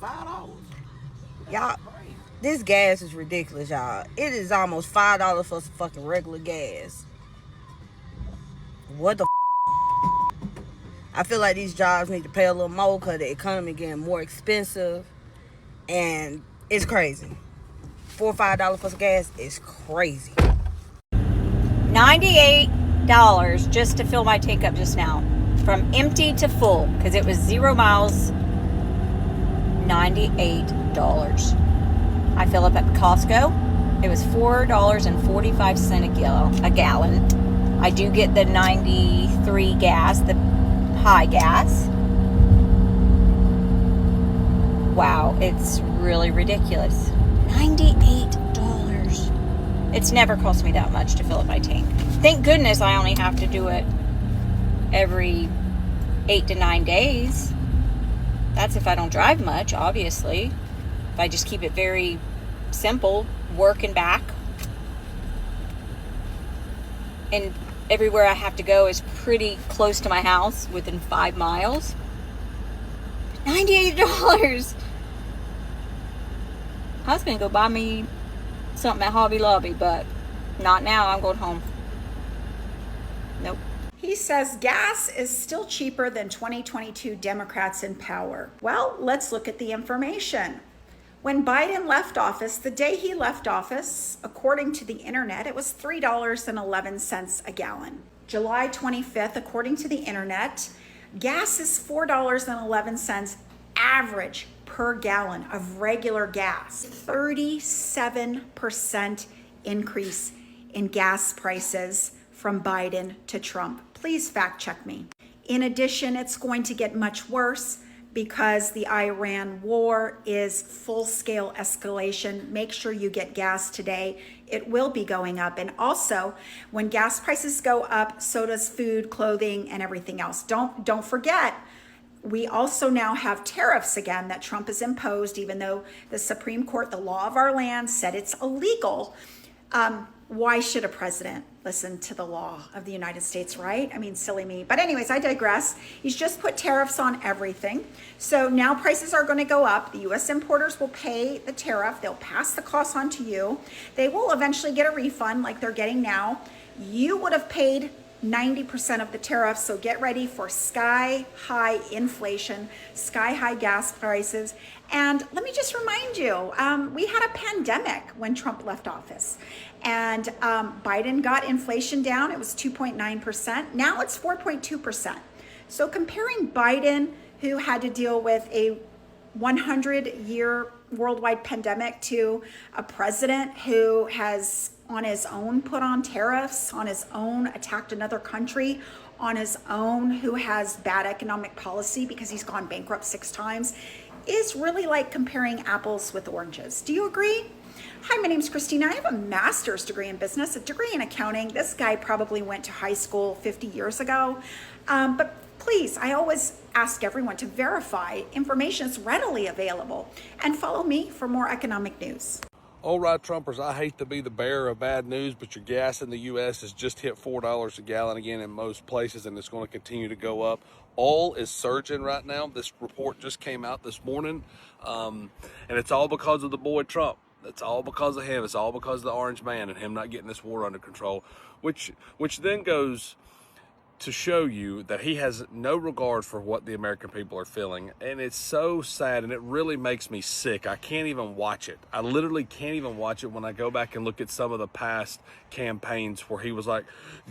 $5. Y'all, this gas is ridiculous, y'all. It is almost $5 for some fucking regular gas. What the I feel like these jobs need to pay a little more because the economy getting more expensive. And it's crazy. $4 or $5 for some gas is crazy. $98 just to fill my tank up just now. From empty to full, because it was 0 miles. $98. I fill up at Costco. It was $4.45 a gallon. I do get the 93 gas, the high gas. Wow, it's really ridiculous. $98. It's never cost me that much to fill up my tank. Thank goodness I only have to do it every 8 to 9 days. That's if I don't drive much, obviously. If I just keep it very simple, work and back. And everywhere I have to go is pretty close to my house, within 5 miles. $98. I was going to go buy me something at Hobby Lobby, but not now. I'm going home. Nope. He says gas is still cheaper than 2022 Democrats in power. Well, let's look at the information. When Biden left office, the day he left office, according to the internet, it was $3.11 a gallon. July 25th, according to the internet, gas is $4.11 average per gallon of regular gas. 37% increase in gas prices from Biden to Trump. Please fact check me. In addition, it's going to get much worse because the Iran war is full-scale escalation. Make sure you get gas today. It will be going up. And also, when gas prices go up, so does food, clothing, and everything else. Don't forget, we also now have tariffs again that Trump has imposed, even though the Supreme Court, the law of our land, said it's illegal. Why should a president listen to the law of the United States, right? I mean, silly me. But anyways, I digress. He's just put tariffs on everything. So now prices are going to go up. The U.S. importers will pay the tariff. They'll pass the cost on to you. They will eventually get a refund like they're getting now. You would have paid 90% of the tariff. So get ready for sky high inflation, sky high gas prices. And let me just remind you, we had a pandemic when Trump left office. And Biden got inflation down. It was 2.9%. Now it's 4.2%. So comparing Biden, who had to deal with a 100-year worldwide pandemic, to a president who has on his own put on tariffs, on his own attacked another country, on his own who has bad economic policy because he's gone bankrupt 6 times, is really like comparing apples with oranges. Do you agree? Hi, my name's Christina. I have a master's degree in business, a degree in accounting. This guy probably went to high school 50 years ago. But please, I always ask everyone to verify information is readily available, and follow me for more economic news. All right, Trumpers, I hate to be the bearer of bad news, but your gas in the U.S. has just hit $4 a gallon again in most places, and it's going to continue to go up. Oil is surging right now. This report just came out this morning, and it's all because of the boy Trump. It's all because of him. It's all because of the orange man and him not getting this war under control, which then goes to show you that he has no regard for what the American people are feeling. And it's so sad, and it really makes me sick. I can't even watch it. I literally can't even watch it when I go back and look at some of the past campaigns where he was like,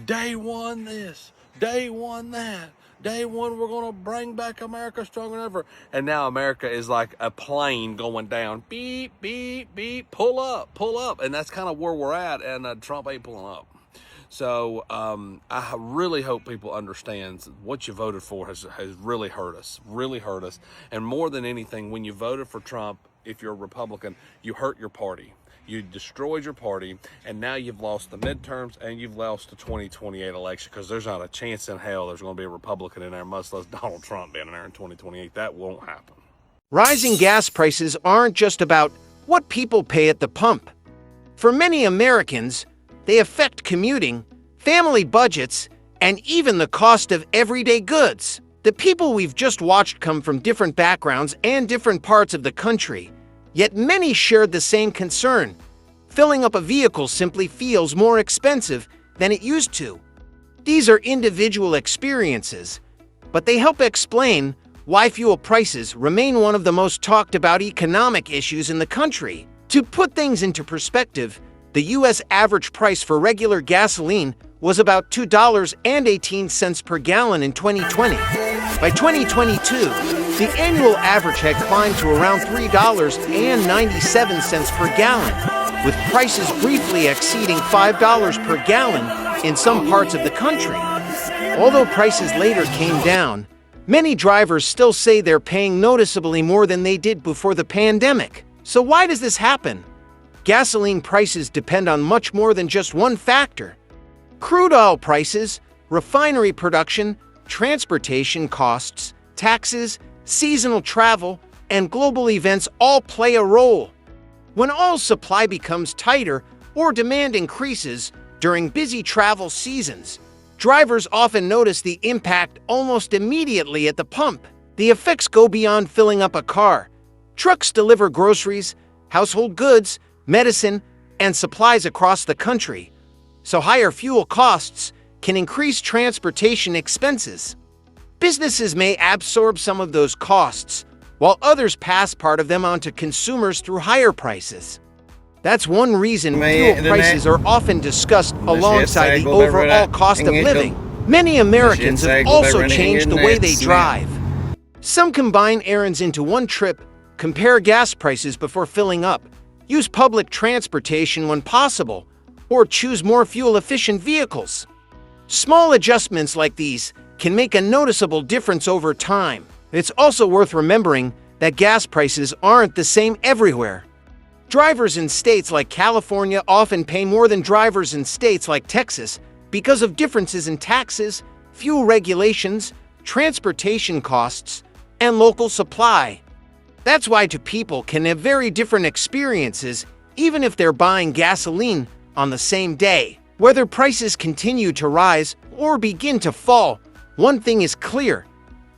day one this, day one that, day one we're going to bring back America stronger than ever. And now America is like a plane going down. Beep, beep, beep, pull up, pull up. And that's kind of where we're at, and Trump ain't pulling up. So I really hope people understand what you voted for has really hurt us, And more than anything, when you voted for Trump, if you're a Republican, you hurt your party. You destroyed your party, and now you've lost the midterms and you've lost the 2028 election, because there's not a chance in hell there's going to be a Republican in there, much less Donald Trump being in there in 2028. That won't happen. Rising gas prices aren't just about what people pay at the pump. For many Americans, they affect commuting, family budgets, and even the cost of everyday goods. The people we've just watched come from different backgrounds and different parts of the country, yet many shared the same concern. Filling up a vehicle simply feels more expensive than it used to. These are individual experiences, but they help explain why fuel prices remain one of the most talked about economic issues in the country. To put things into perspective, the U.S. average price for regular gasoline was about $2.18 per gallon in 2020. By 2022, the annual average had climbed to around $3.97 per gallon, with prices briefly exceeding $5 per gallon in some parts of the country. Although prices later came down, many drivers still say they're paying noticeably more than they did before the pandemic. So why does this happen? Gasoline prices depend on much more than just one factor. Crude oil prices, refinery production, transportation costs, taxes, seasonal travel, and global events all play a role. When oil supply becomes tighter or demand increases during busy travel seasons, drivers often notice the impact almost immediately at the pump. The effects go beyond filling up a car. Trucks deliver groceries, household goods, medicine, and supplies across the country, so higher fuel costs can increase transportation expenses. Businesses may absorb some of those costs, while others pass part of them on to consumers through higher prices. That's one reason fuel prices are often discussed alongside the overall cost of living. Many Americans have also changed the way they drive. Some combine errands into one trip, compare gas prices before filling up, use public transportation when possible, or choose more fuel-efficient vehicles. Small adjustments like these can make a noticeable difference over time. It's also worth remembering that gas prices aren't the same everywhere. Drivers in states like California often pay more than drivers in states like Texas because of differences in taxes, fuel regulations, transportation costs, and local supply. That's why two people can have very different experiences even if they're buying gasoline on the same day. Whether prices continue to rise or begin to fall, one thing is clear.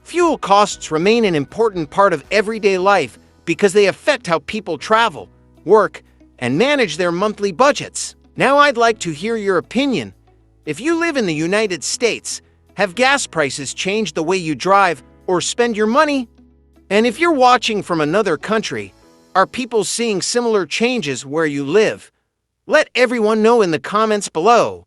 Fuel costs remain an important part of everyday life because they affect how people travel, work, and manage their monthly budgets. Now I'd like to hear your opinion. If you live in the United States, have gas prices changed the way you drive or spend your money? And if you're watching from another country, are people seeing similar changes where you live? Let everyone know in the comments below.